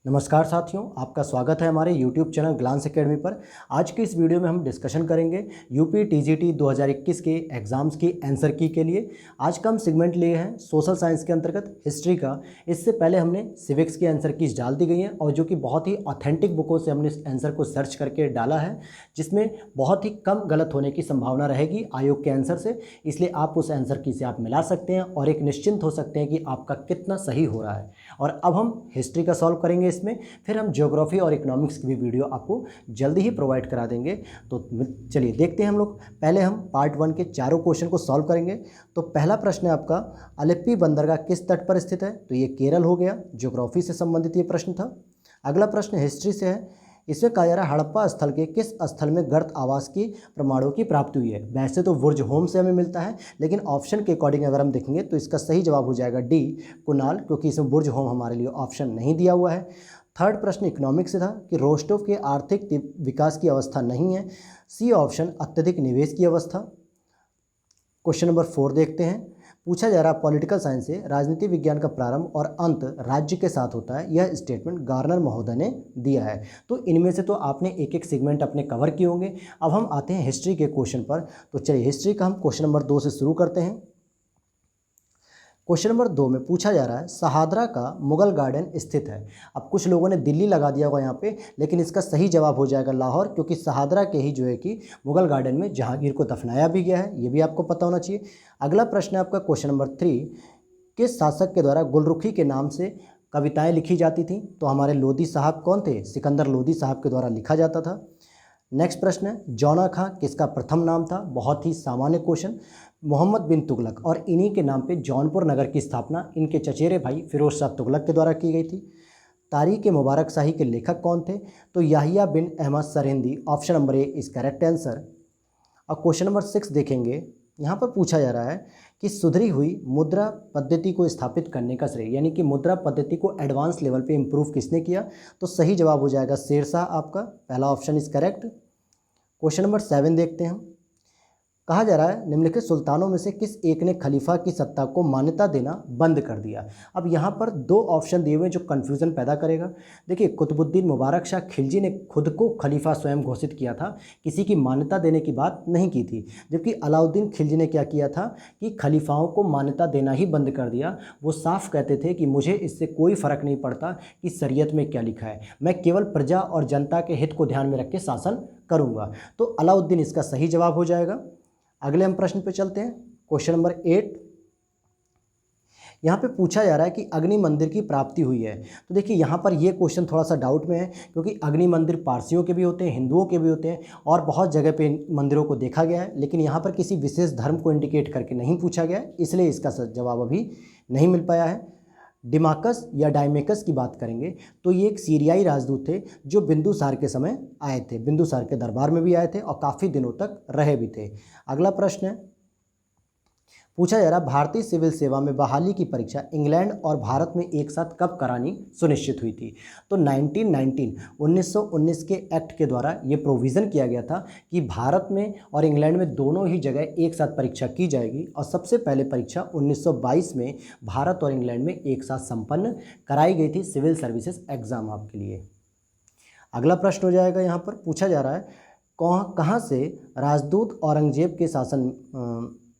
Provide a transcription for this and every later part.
नमस्कार साथियों, आपका स्वागत है हमारे YouTube चैनल ग्लांस एकेडमी पर। आज की इस वीडियो में हम डिस्कशन करेंगे यूपी टीजीटी 2021 के एग्ज़ाम्स की आंसर की के लिए। आज का हम सेगमेंट लिए हैं सोशल साइंस के अंतर्गत हिस्ट्री का। इससे पहले हमने सिविक्स की आंसर कीज डाल दी गई हैं और जो कि बहुत ही ऑथेंटिक बुकों से हमने इस आंसर को सर्च करके डाला है, जिसमें बहुत ही कम गलत होने की संभावना रहेगी आयोग के आंसर से। इसलिए आप उस आंसर की से आप मिला सकते हैं और एक निश्चिंत हो सकते हैं कि आपका कितना सही हो रहा है। और अब हम हिस्ट्री का सॉल्व करेंगे इसमें, फिर हम ज्योग्राफी और इकोनॉमिक्स की भी वीडियो आपको जल्दी ही प्रोवाइड करा देंगे। तो चलिए देखते हैं हम लोग। पहले हम पार्ट 1 के चारों क्वेश्चन को सॉल्व करेंगे। तो पहला प्रश्न है आपका, अलेप्पी बंदरगाह किस तट पर स्थित है? तो ये केरल हो गया। ज्योग्राफी से संबंधित ये प्रश्न था। अगला प्रश्न हिस्ट्री से है, इसमें कहा जा रहा है हड़प्पा स्थल के किस स्थल में गर्त आवास की प्रमाणों की प्राप्ति हुई है? वैसे तो बुर्ज होम से हमें मिलता है, लेकिन ऑप्शन के अकॉर्डिंग अगर हम देखेंगे तो इसका सही जवाब हो जाएगा डी, कुनाल, क्योंकि इसमें बुर्ज होम हमारे लिए ऑप्शन नहीं दिया हुआ है। थर्ड प्रश्न इकोनॉमिक्स से था कि रोस्टोव के आर्थिक विकास की अवस्था नहीं है। सी ऑप्शन अत्यधिक निवेश की अवस्था। क्वेश्चन नंबर 4 देखते हैं। पूछा जा रहा पॉलिटिकल साइंस से राजनीति विज्ञान का प्रारंभ और अंत राज्य के साथ होता है, यह स्टेटमेंट गार्नर महोदय ने दिया है। तो इनमें से तो आपने एक एक सेगमेंट अपने कवर किए होंगे। अब हम आते हैं हिस्ट्री के क्वेश्चन पर। तो चलिए हिस्ट्री का हम क्वेश्चन नंबर 2 से शुरू करते हैं। क्वेश्चन नंबर 2 में पूछा जा रहा है शहादरा का मुगल गार्डन स्थित है। अब कुछ लोगों ने दिल्ली लगा दिया होगा यहाँ पे, लेकिन इसका सही जवाब हो जाएगा लाहौर, क्योंकि शहादरा के ही जो है कि मुगल गार्डन में जहांगीर को दफनाया भी गया है। ये भी आपको पता होना चाहिए। अगला प्रश्न है आपका क्वेश्चन नंबर 3, किस शासक के द्वारा गुलरुखी के नाम से कविताएँ लिखी जाती थीं? तो हमारे लोधी साहब कौन थे? सिकंदर लोधी साहब के द्वारा लिखा जाता था। नेक्स्ट प्रश्न है, जौना खां किसका प्रथम नाम था? बहुत ही सामान्य क्वेश्चन। मोहम्मद बिन तुगलक, और इन्हीं के नाम पे जौनपुर नगर की स्थापना इनके चचेरे भाई फिरोज शाह तुगलक के द्वारा की गई थी। तारीख मुबारक शाही के लेखक कौन थे? तो Yahya bin Ahmad Sirhindi, option number A is correct answer. और क्वेश्चन नंबर 6 देखेंगे। यहाँ पर पूछा जा रहा है कि सुधरी हुई मुद्रा पद्धति को स्थापित करने का श्रेय, यानी कि मुद्रा पद्धति को एडवांस लेवल पे इम्प्रूव किसने किया? तो सही जवाब हो जाएगा शेरशाह, आपका पहला option is correct. Question number 7 देखते हैं हम। कहा जा रहा है निम्नलिखित सुल्तानों में से किस एक ने खलीफा की सत्ता को मान्यता देना बंद कर दिया? अब यहाँ पर 2 ऑप्शन दिए हुए जो कन्फ्यूज़न पैदा करेगा। देखिए, कुतुबुद्दीन मुबारक शाह खिलजी ने खुद को खलीफा स्वयं घोषित किया था, किसी की मान्यता देने की बात नहीं की थी। जबकि अलाउद्दीन खिलजी ने क्या किया था कि खलीफाओं को मान्यता देना ही बंद कर दिया। वो साफ कहते थे कि मुझे इससे कोई फ़र्क नहीं पड़ता कि शरीयत में क्या लिखा है, मैं केवल प्रजा और जनता के हित को ध्यान में रख के शासन करूँगा। तो अलाउद्दीन इसका सही जवाब हो जाएगा। अगले हम प्रश्न पे चलते हैं। क्वेश्चन नंबर 8, यहाँ पे पूछा जा रहा है कि अग्नि मंदिर की प्राप्ति हुई है। तो देखिए, यहाँ पर ये क्वेश्चन थोड़ा सा डाउट में है, क्योंकि अग्नि मंदिर पारसियों के भी होते हैं, हिंदुओं के भी होते हैं, और बहुत जगह पे मंदिरों को देखा गया है, लेकिन यहाँ पर किसी विशेष धर्म को इंडिकेट करके नहीं पूछा गया है, इसलिए इसका जवाब अभी नहीं मिल पाया है। डिमाकस या डायमेकस की बात करेंगे तो ये एक सीरियाई राजदूत थे जो बिंदुसार के समय आए थे, बिंदुसार के दरबार में भी आए थे और काफ़ी दिनों तक रहे भी थे। अगला प्रश्न है, पूछा जा रहा भारतीय सिविल सेवा में बहाली की परीक्षा इंग्लैंड और भारत में एक साथ कब करानी सुनिश्चित हुई थी? तो 1919 के एक्ट के द्वारा ये प्रोविज़न किया गया था कि भारत में और इंग्लैंड में दोनों ही जगह एक साथ परीक्षा की जाएगी, और सबसे पहले परीक्षा 1922 में भारत और इंग्लैंड में एक साथ संपन्न कराई गई थी सिविल सर्विसेज एग्ज़ाम आपके लिए। अगला प्रश्न हो जाएगा, यहाँ पर पूछा जा रहा है कहाँ से राजदूत औरंगजेब के शासन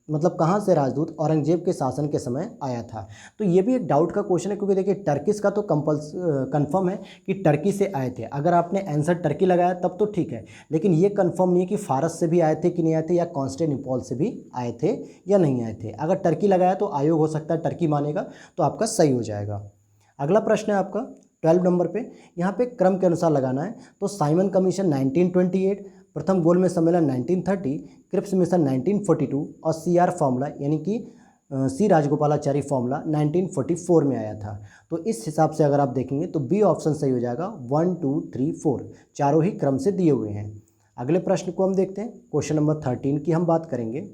कहाँ से राजदूत औरंगजेब के शासन के समय आया था? तो ये भी एक डाउट का क्वेश्चन है, क्योंकि देखिए टर्किश का तो कंफर्म है कि टर्की से आए थे। अगर आपने आंसर टर्की लगाया तब तो ठीक है, लेकिन ये कंफर्म नहीं है कि फारस से भी आए थे कि नहीं आए थे, या कॉन्स्टेंटिनोपल से भी आए थे या नहीं आए थे। अगर टर्की लगाया तो आयोग हो सकता है टर्की मानेगा, तो आपका सही हो जाएगा। अगला प्रश्न है आपका 12 नंबर पे, यहाँ पे क्रम के अनुसार लगाना है। तो साइमन कमीशन 1928, प्रथम गोलमेज सम्मेलन 1930, क्रिप्स मिशन 1942 और CR फॉर्मूला यानी कि सी राजगोपालाचारी फॉर्मूला 1944 में आया था। तो इस हिसाब से अगर आप देखेंगे तो बी ऑप्शन सही हो जाएगा। 1 2 3 4 चारों ही क्रम से दिए हुए हैं। अगले प्रश्न को हम देखते हैं। क्वेश्चन नंबर 13 की हम बात करेंगे।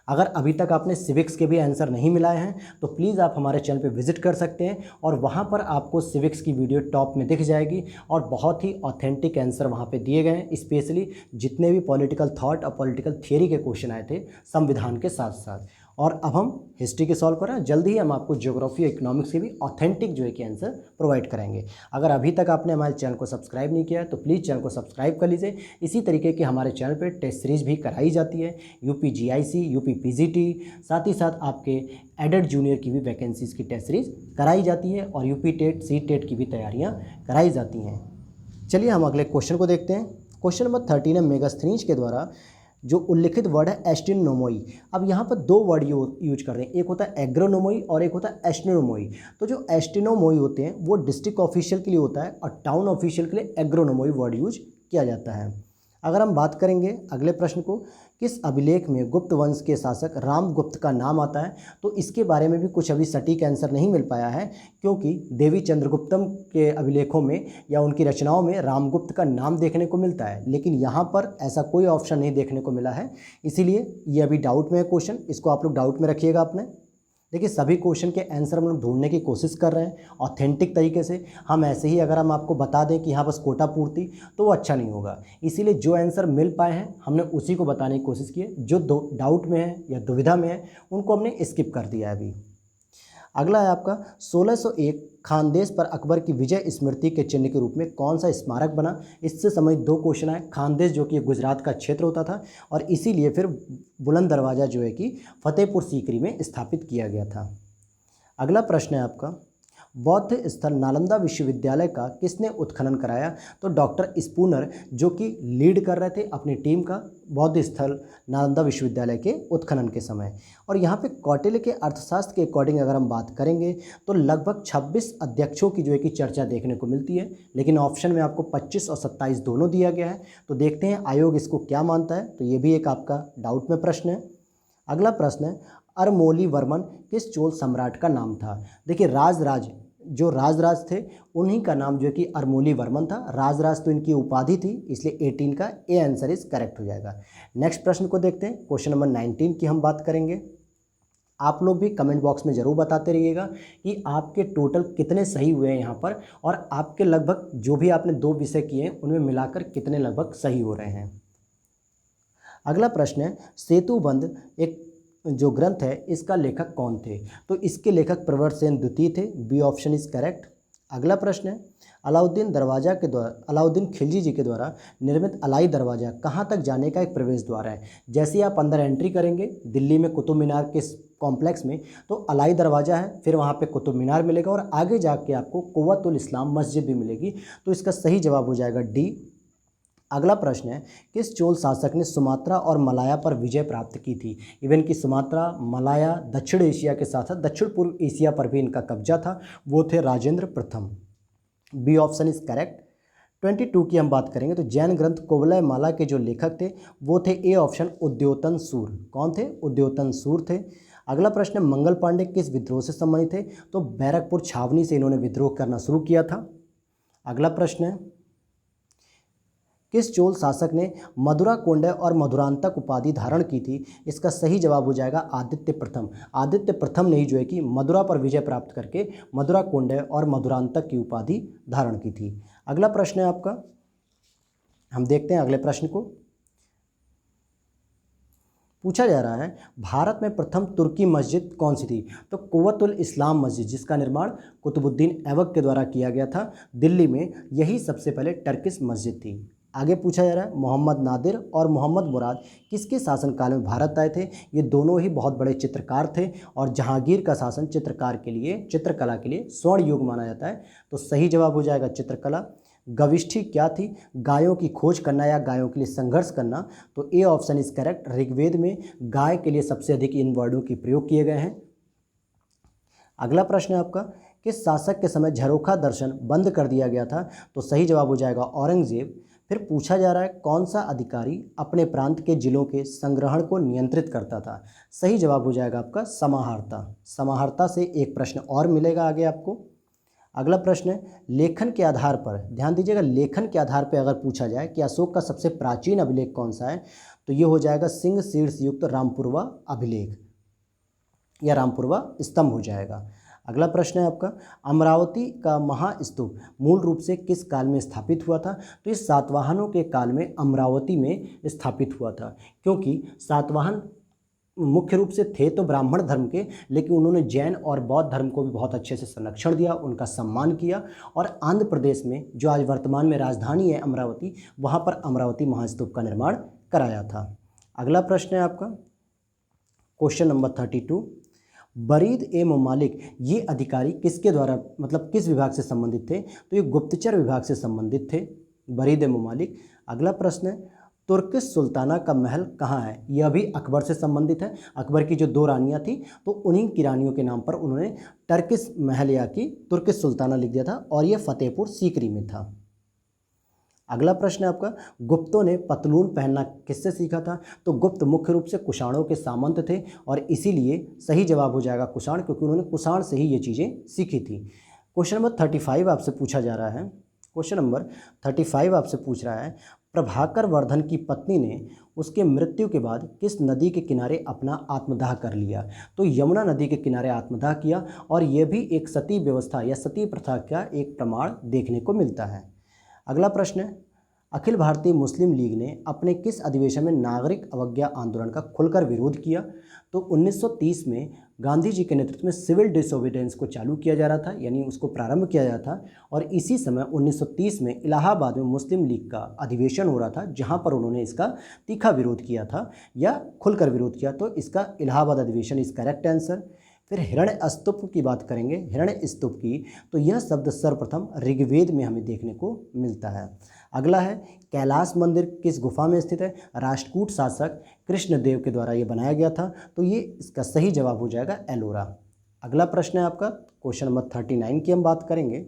अगर अभी तक आपने सिविक्स के भी आंसर नहीं मिलाए हैं तो प्लीज़ आप हमारे चैनल पे विजिट कर सकते हैं, और वहाँ पर आपको सिविक्स की वीडियो टॉप में दिख जाएगी और बहुत ही ऑथेंटिक आंसर वहाँ पे दिए गए हैं। स्पेशली जितने भी पॉलिटिकल थॉट और पॉलिटिकल थियरी के क्वेश्चन आए थे संविधान के साथ साथ, और अब हम हिस्ट्री के सॉल्व कर रहे हैं। जल्दी ही हम आपको ज्योग्राफी और इकोनॉमिक्स के भी ऑथेंटिक जो है कि आंसर प्रोवाइड करेंगे। अगर अभी तक आपने हमारे चैनल को सब्सक्राइब नहीं किया है तो प्लीज़ चैनल को सब्सक्राइब कर लीजिए। इसी तरीके के हमारे चैनल पे टेस्ट सीरीज भी कराई जाती है, यूपी जीआईसी, यूपी पीजीटी, साथ ही साथ आपके एडेड जूनियर की भी वैकेंसीज़ की टेस्ट सीरीज कराई जाती है और यूपी टेट, सी टेट की भी तैयारियाँ कराई जाती हैं। चलिए हम अगले क्वेश्चन को देखते हैं। क्वेश्चन नंबर 13 है, मेगास्थनीज के द्वारा जो उल्लिखित वर्ड है एस्ट्रोनोमोई। अब यहाँ पर दो वर्ड यूज कर रहे हैं, एक होता है एग्रोनोमोई और एक होता है एस्ट्रोनोमोई। तो जो एस्ट्रोनोमोई होते हैं वो डिस्ट्रिक्ट ऑफिशियल के लिए होता है और टाउन ऑफिशियल के लिए एग्रोनोमोई वर्ड यूज किया जाता है। अगर हम बात करेंगे अगले प्रश्न को, किस अभिलेख में गुप्त वंश के शासक रामगुप्त का नाम आता है, तो इसके बारे में भी कुछ अभी सटीक आंसर नहीं मिल पाया है, क्योंकि देवी चंद्रगुप्तम के अभिलेखों में या उनकी रचनाओं में रामगुप्त का नाम देखने को मिलता है, लेकिन यहाँ पर ऐसा कोई ऑप्शन नहीं देखने को मिला है। इसीलिए ये अभी डाउट में है क्वेश्चन, इसको आप लोग डाउट में रखिएगा अपने। देखिए सभी क्वेश्चन के आंसर हम लोग ढूंढने की कोशिश कर रहे हैं ऑथेंटिक तरीके से। हम ऐसे ही अगर हम आपको बता दें कि यहाँ बस कोटा पूर्ति, तो वो अच्छा नहीं होगा। इसीलिए जो आंसर मिल पाए हैं हमने उसी को बताने की कोशिश की है। जो डाउट में है या दुविधा में है उनको हमने स्किप कर दिया है अभी। अगला है आपका 1601 खानदेश पर अकबर की विजय स्मृति के चिन्ह के रूप में कौन सा स्मारक बना। इससे संबंधित दो क्वेश्चन आए। खानदेश जो कि गुजरात का क्षेत्र होता था और इसीलिए फिर बुलंद दरवाज़ा जो है कि फतेहपुर सीकरी में स्थापित किया गया था। अगला प्रश्न है आपका, बौद्ध स्थल नालंदा विश्वविद्यालय का किसने उत्खनन कराया। तो डॉक्टर स्पूनर जो कि लीड कर रहे थे अपनी टीम का बौद्ध स्थल नालंदा विश्वविद्यालय के उत्खनन के समय। और यहाँ पे कौटिल्य के अर्थशास्त्र के अकॉर्डिंग अगर हम बात करेंगे तो लगभग 26 अध्यक्षों की जो है कि चर्चा देखने को मिलती है, लेकिन ऑप्शन में आपको 25 और 27 दोनों दिया गया है। तो देखते हैं आयोग इसको क्या मानता है। तो ये भी एक आपका डाउट में प्रश्न है। अगला प्रश्न है, अरमोली वर्मन किस चोल सम्राट का नाम था। देखिए जो राजराज थे उन्हीं का नाम जो है कि अरमोली वर्मन था। राजराज तो इनकी उपाधि थी, इसलिए 18 का ए आंसर इज करेक्ट हो जाएगा। नेक्स्ट प्रश्न को देखते हैं। क्वेश्चन नंबर 19 की हम बात करेंगे। आप लोग भी कमेंट बॉक्स में ज़रूर बताते रहिएगा कि आपके टोटल कितने सही हुए हैं यहाँ पर, और आपके लगभग जो भी आपने 2 विषय किए हैं उनमें मिलाकर कितने लगभग सही हो रहे हैं। अगला प्रश्न है, सेतुबंध एक जो ग्रंथ है इसका लेखक कौन थे। तो इसके लेखक प्रवर सेन द्वितीय थे, बी ऑप्शन इज करेक्ट। अगला प्रश्न है, अलाउद्दीन खिलजी जी के द्वारा निर्मित अलाई दरवाज़ा कहाँ तक जाने का एक प्रवेश द्वार है। जैसे ही आप अंदर एंट्री करेंगे दिल्ली में कुतुब मीनार के कॉम्प्लेक्स में, तो अलाई दरवाज़ा है, फिर वहाँ पे कुतुब मीनार मिलेगा और आगे जाके आपको कुव्वतुल इस्लाम मस्जिद भी मिलेगी। तो इसका सही जवाब हो जाएगा डी। अगला प्रश्न है, किस चोल शासक ने सुमात्रा और मलाया पर विजय प्राप्त की थी। इवन कि सुमात्रा, मलाया, दक्षिण एशिया के साथ साथ दक्षिण पूर्व एशिया पर भी इनका कब्जा था। वो थे राजेंद्र प्रथम, बी ऑप्शन इज करेक्ट। 22 की हम बात करेंगे तो जैन ग्रंथ कुवलय माला के जो लेखक थे वो थे ए ऑप्शन उद्योतन सूर। कौन थे? उद्योतन सूर थे। अगला प्रश्न है, मंगल पांडे किस विद्रोह से संबंधित थे। तो बैरकपुर छावनी से इन्होंने विद्रोह करना शुरू किया था। अगला प्रश्न है, किस चोल शासक ने मधुरा कोंडय और मधुरांतक उपाधि धारण की थी। इसका सही जवाब हो जाएगा आदित्य प्रथम। आदित्य प्रथम ने ही जो है कि मधुरा पर विजय प्राप्त करके मधुरा कोंडय और मधुरांतक की उपाधि धारण की थी। अगला प्रश्न है आपका, हम देखते हैं अगले प्रश्न को। पूछा जा रहा है, भारत में प्रथम तुर्की मस्जिद कौन सी थी। तो कुव्वतुल इस्लाम मस्जिद, जिसका निर्माण कुतुबुद्दीन ऐबक के द्वारा किया गया था दिल्ली में, यही सबसे पहले टर्किश मस्जिद थी। आगे पूछा जा रहा है, मोहम्मद नादिर और मोहम्मद मुराद किसके शासनकाल में भारत आए थे। ये दोनों ही बहुत बड़े चित्रकार थे और जहांगीर का शासन चित्रकला के लिए स्वर्ण युग माना जाता है। तो सही जवाब हो जाएगा चित्रकला। गविष्ठी क्या थी? गायों की खोज करना या गायों के लिए संघर्ष करना। तो A option is correct. Rigveda में गाय के लिए सबसे अधिक इन वर्डों की प्रयोग किए गए हैं। अगला प्रश्न है आपका, किस शासक के समय झरोखा दर्शन बंद कर दिया गया था। तो सही जवाब हो जाएगा औरंगजेब। फिर पूछा जा रहा है, कौन सा अधिकारी अपने प्रांत के जिलों के संग्रहण को नियंत्रित करता था। सही जवाब हो जाएगा आपका समाहर्ता। समाहर्ता से एक प्रश्न और मिलेगा आगे आपको। अगला प्रश्न है, लेखन के आधार पर, ध्यान दीजिएगा, लेखन के आधार पर अगर पूछा जाए कि अशोक का सबसे प्राचीन अभिलेख कौन सा है, तो ये हो जाएगा सिंह शीर्ष युक्त रामपुरवा अभिलेख या रामपुरवा स्तंभ हो जाएगा। अगला प्रश्न है आपका, अमरावती का महास्तूप मूल रूप से किस काल में स्थापित हुआ था। तो इस सातवाहनों के काल में अमरावती में स्थापित हुआ था, क्योंकि सातवाहन मुख्य रूप से थे तो ब्राह्मण धर्म के, लेकिन उन्होंने जैन और बौद्ध धर्म को भी बहुत अच्छे से संरक्षण दिया, उनका सम्मान किया। और आंध्र प्रदेश में जो आज वर्तमान में राजधानी है अमरावती, वहाँ पर अमरावती महास्तूप का निर्माण कराया था। अगला प्रश्न है आपका क्वेश्चन नंबर 32, बरीद ए ममालिक ये अधिकारी किसके द्वारा मतलब किस विभाग से संबंधित थे? तो ये गुप्तचर विभाग से संबंधित थे, बरीद ए ममालिक। अगला प्रश्न है तुर्किश सुल्ताना का महल कहाँ है? यह भी अकबर से संबंधित है। अकबर की जो 2 रानियाँ थी तो उन्हीं की रानियों के नाम पर उन्होंने टर्किश महल या कि तुर्किश सुल्ताना लिख दिया था, और यह फतेहपुर सीकरी में था। अगला प्रश्न है आपका, गुप्तों ने पतलून पहनना किससे सीखा था? तो गुप्त मुख्य रूप से कुषाणों के सामंत थे, और इसीलिए सही जवाब हो जाएगा कुषाण, क्योंकि उन्होंने कुषाण से ही ये चीज़ें सीखी थी। क्वेश्चन नंबर 35 आपसे पूछा जा रहा है। क्वेश्चन नंबर 35 आपसे पूछ रहा है, प्रभाकर वर्धन की पत्नी ने उसके मृत्यु के बाद किस नदी के किनारे अपना आत्मदाह कर लिया? तो यमुना नदी के किनारे आत्मदाह किया, और यह भी एक सती व्यवस्था या सती प्रथा का एक प्रमाण देखने को मिलता है। अगला प्रश्न है, अखिल भारतीय मुस्लिम लीग ने अपने किस अधिवेशन में नागरिक अवज्ञा आंदोलन का खुलकर विरोध किया? तो 1930 में गांधी जी के नेतृत्व में सिविल डिसोबीडियंस को चालू किया जा रहा था, यानी उसको प्रारंभ किया जा था। और इसी समय 1930 में इलाहाबाद में मुस्लिम लीग का अधिवेशन हो रहा था, जहां पर उन्होंने इसका तीखा विरोध किया था या खुलकर विरोध किया। तो इसका इलाहाबाद अधिवेशन इज करेक्ट आंसर। फिर हिरण्य स्तूप की बात करेंगे, हिरण्य स्तूप की, तो यह शब्द सर्वप्रथम ऋग्वेद में हमें देखने को मिलता है। अगला है कैलाश मंदिर किस गुफा में स्थित है? राष्ट्रकूट शासक कृष्णदेव के द्वारा ये बनाया गया था, तो ये इसका सही जवाब हो जाएगा एलोरा। अगला प्रश्न है आपका क्वेश्चन नंबर 39 की हम बात करेंगे।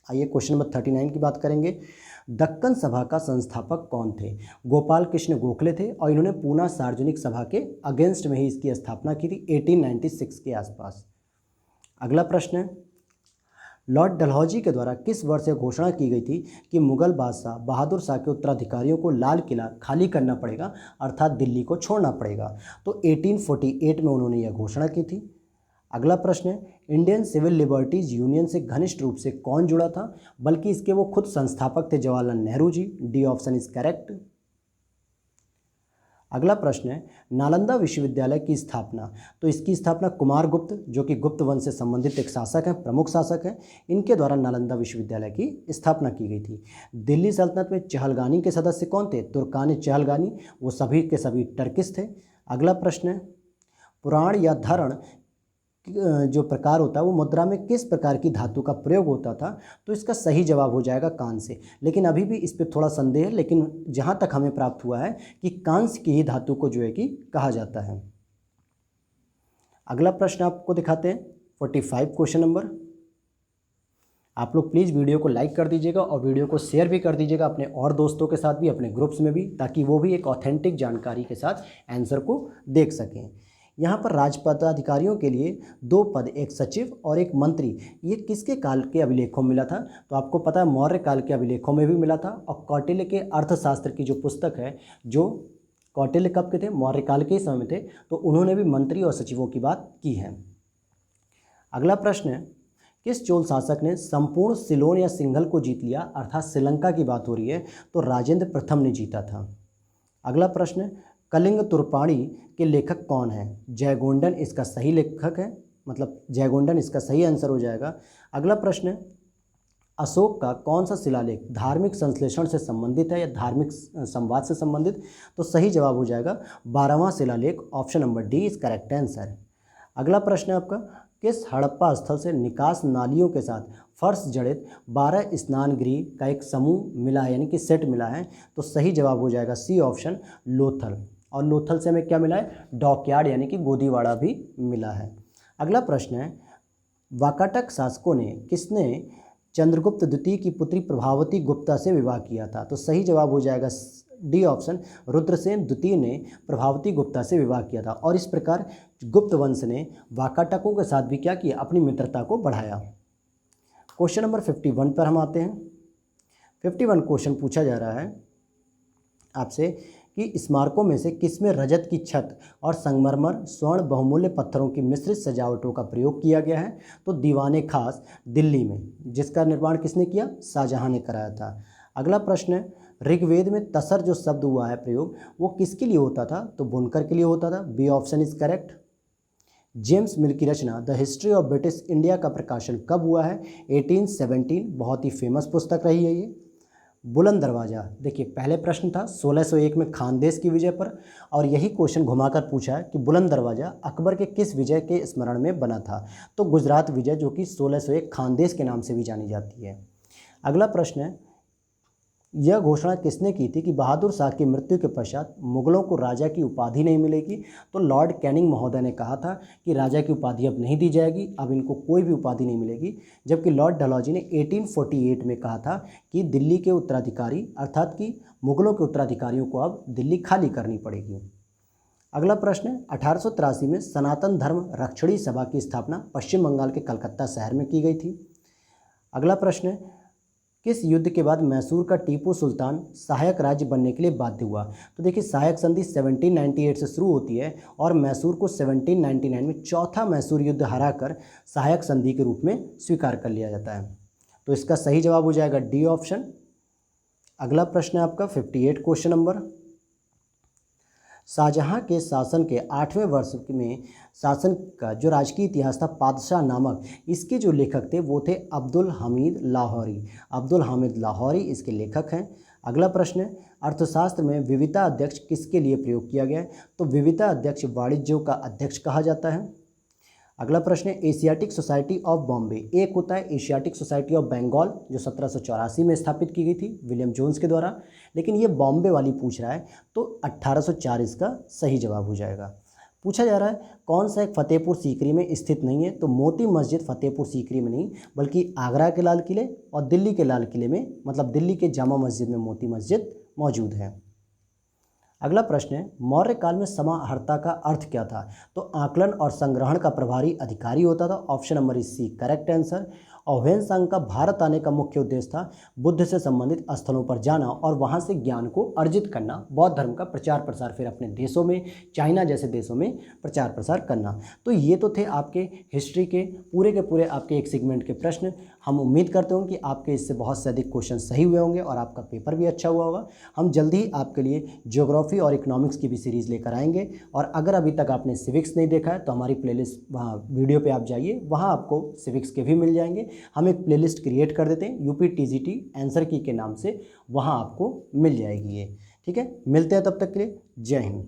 आइए क्वेश्चन नंबर 39 की बात करेंगे। दक्कन सभा का संस्थापक कौन थे? गोपाल कृष्ण गोखले थे, और इन्होंने पूना सार्वजनिक सभा के अगेंस्ट में ही इसकी स्थापना की थी 1896 के आसपास। अगला प्रश्न है, लॉर्ड डलहौजी के द्वारा किस वर्ष यह घोषणा की गई थी कि मुगल बादशाह बहादुर शाह के उत्तराधिकारियों को लाल किला खाली करना पड़ेगा, अर्थात दिल्ली को छोड़ना पड़ेगा? तो 1848 में उन्होंने यह घोषणा की थी। अगला प्रश्न है, इंडियन सिविल लिबर्टीज यूनियन से घनिष्ठ रूप से कौन जुड़ा था? बल्कि इसके वो खुद संस्थापक थे, Jawaharlal Nehru ji. D option is correct. अगला प्रश्न है, नालंदा विश्वविद्यालय की स्थापना, तो इसकी स्थापना कुमार गुप्त, जो कि गुप्त वंश से संबंधित एक शासक हैं, प्रमुख शासक हैं, इनके द्वारा नालंदा विश्वविद्यालय की स्थापना की गई थी। दिल्ली सल्तनत में चहलगानी के सदस्य कौन थे? तुर्कान चहलगानी, वो सभी के सभी टर्किश थे। अगला प्रश्न है, पुराण या धरण जो प्रकार होता है वो मुद्रा में किस प्रकार की धातु का प्रयोग होता था? तो इसका सही जवाब हो जाएगा कांस्य। लेकिन अभी भी इस पर थोड़ा संदेह है, लेकिन जहाँ तक हमें प्राप्त हुआ है कि कांस्य की ही धातु को जो है कि कहा जाता है। अगला प्रश्न आपको दिखाते हैं 45 क्वेश्चन नंबर। आप लोग प्लीज़ वीडियो को लाइक कर दीजिएगा और वीडियो को शेयर भी कर दीजिएगा अपने और दोस्तों के साथ भी, अपने ग्रुप्स में भी, ताकि वो भी एक ऑथेंटिक जानकारी के साथ आंसर को देख सकें। यहाँ पर राजपदाधिकारियों के लिए 2 पद, एक सचिव और एक मंत्री, ये किसके काल के अभिलेखों में मिला था? तो आपको पता है मौर्य काल के अभिलेखों में भी मिला था, और कौटिल्य के अर्थशास्त्र की जो पुस्तक है, जो कौटिल्य कब के थे? मौर्य काल के ही समय में थे, तो उन्होंने भी मंत्री और सचिवों की बात की है। अगला प्रश्न है, किस चोल शासक ने संपूर्ण सिलोन या सिंघल को जीत लिया? अर्थात श्रीलंका की बात हो रही है, तो राजेंद्र प्रथम ने जीता था। अगला प्रश्न है, कलिंग तुर्पाणी के लेखक कौन है? जयगोंडन इसका सही लेखक है, मतलब जयगोंडन इसका सही आंसर हो जाएगा। अगला प्रश्न है, अशोक का कौन सा शिलालेख धार्मिक संश्लेषण से संबंधित है या धार्मिक संवाद से संबंधित? तो सही जवाब हो जाएगा 12वां शिलालेख, option number D is correct answer. अगला प्रश्न है आपका, किस हड़प्पा स्थल से निकास नालियों के साथ फर्श जड़ित 12 स्नान गृह का एक समूह मिला है, यानी कि सेट मिला है? तो सही जवाब हो जाएगा सी ऑप्शन लोथल। और लोथल से हमें क्या मिला है? डॉकयार्ड यानी कि गोदीवाड़ा भी मिला है। अगला प्रश्न है, वाकाटक शासकों ने किसने चंद्रगुप्त द्वितीय की पुत्री प्रभावती गुप्ता से विवाह किया था? तो सही जवाब हो जाएगा डी ऑप्शन, रुद्रसेन द्वितीय ने प्रभावती गुप्ता से विवाह किया था। और इस प्रकार गुप्त वंश ने वाकाटकों के साथ भी क्या किया? अपनी मित्रता को बढ़ाया। क्वेश्चन नंबर 51 पर हम आते हैं। 51 क्वेश्चन पूछा जा रहा है आपसे कि स्मारकों में से किसमें रजत की छत और संगमरमर स्वर्ण बहुमूल्य पत्थरों की मिश्रित सजावटों का प्रयोग किया गया है? तो दीवाने खास दिल्ली में, जिसका निर्माण किसने किया? शाहजहां ने कराया था। अगला प्रश्न है, ऋग्वेद में तसर जो शब्द हुआ है प्रयोग, वो किसके लिए होता था? तो बुनकर के लिए होता था। B option is correct. James Mill की रचना The History of British India का प्रकाशन कब हुआ है? 1817। बहुत ही फेमस पुस्तक रही है ये। बुलंद दरवाज़ा, देखिए पहले प्रश्न था 1601 में खानदेश की विजय पर, और यही क्वेश्चन घुमाकर पूछा है कि बुलंद दरवाज़ा अकबर के किस विजय के स्मरण में बना था? तो गुजरात विजय, जो कि 1601 खानदेश के नाम से भी जानी जाती है। अगला प्रश्न है, यह घोषणा किसने की थी कि बहादुर शाह की मृत्यु के पश्चात मुगलों को राजा की उपाधि नहीं मिलेगी? तो लॉर्ड कैनिंग महोदय ने कहा था कि राजा की उपाधि अब नहीं दी जाएगी, अब इनको कोई भी उपाधि नहीं मिलेगी। जबकि लॉर्ड डलहौजी ने 1848 में कहा था कि दिल्ली के उत्तराधिकारी अर्थात कि मुगलों के उत्तराधिकारियों को अब दिल्ली खाली करनी पड़ेगी। अगला प्रश्न है, 1883 में सनातन धर्म रक्षणी सभा की स्थापना पश्चिम बंगाल के कलकत्ता शहर में की गई थी। अगला प्रश्न है, किस युद्ध के बाद मैसूर का टीपू सुल्तान सहायक राज्य बनने के लिए बाध्य हुआ? तो देखिए सहायक संधि 1798 से शुरू होती है और मैसूर को 1799 में चौथा मैसूर युद्ध हराकर सहायक संधि के रूप में स्वीकार कर लिया जाता है। तो इसका सही जवाब हो जाएगा डी ऑप्शन। अगला प्रश्न है आपका 58 क्वेश्चन नंबर, शाहजहां के शासन के 8वें वर्ष में शासन का जो राजकीय इतिहास था पादशाह नामक, इसके जो लेखक थे वो थे अब्दुल हमीद लाहौरी। अब्दुल हामिद लाहौरी इसके लेखक हैं। अगला प्रश्न है, अर्थशास्त्र में विविधता अध्यक्ष किसके लिए प्रयोग किया गया है? तो विविधता अध्यक्ष वाणिज्यों का अध्यक्ष कहा जाता है। अगला प्रश्न है, एशियाटिक सोसाइटी ऑफ बॉम्बे, एक होता है एशियाटिक सोसाइटी ऑफ बंगाल जो 1784 में स्थापित की गई थी विलियम जोन्स के द्वारा, लेकिन ये बॉम्बे वाली पूछ रहा है तो 1804 इसका सही जवाब हो जाएगा। पूछा जा रहा है कौन सा एक फतेहपुर सीकरी में स्थित नहीं है? तो मोती मस्जिद फतेहपुर सीकरी में नहीं, बल्कि आगरा के लाल किले और दिल्ली के लाल किले में, मतलब दिल्ली के जामा मस्जिद में मोती मस्जिद मौजूद है। अगला प्रश्न है, मौर्य काल में समाहर्ता का अर्थ क्या था? तो आकलन और संग्रहण का प्रभारी अधिकारी होता था। Option number is C correct answer. और ह्वेनसांग का भारत आने का मुख्य उद्देश्य था बुद्ध से संबंधित स्थलों पर जाना और वहां से ज्ञान को अर्जित करना, बौद्ध धर्म का प्रचार प्रसार फिर अपने देशों में, चाइना जैसे देशों में प्रचार प्रसार करना। तो ये तो थे आपके हिस्ट्री के पूरे आपके एक सेगमेंट के प्रश्न। हम उम्मीद करते हैं कि आपके इससे बहुत से अधिक क्वेश्चन सही हुए होंगे और आपका पेपर भी अच्छा हुआ होगा। हम जल्दी ही आपके लिए ज्योग्राफी और इकोनॉमिक्स की भी सीरीज़ लेकर आएंगे। और अगर अभी तक आपने सिविक्स नहीं देखा है तो हमारी प्लेलिस्ट वहाँ वीडियो पे आप जाइए, वहाँ आपको सिविक्स के भी मिल जाएंगे। हम एक प्लेलिस्ट क्रिएट कर देते हैं यूपी टीजीटी आंसर की के नाम से, वहाँ आपको मिल जाएगी ये। ठीक है, मिलते हैं तब तक के लिए, जय हिंद।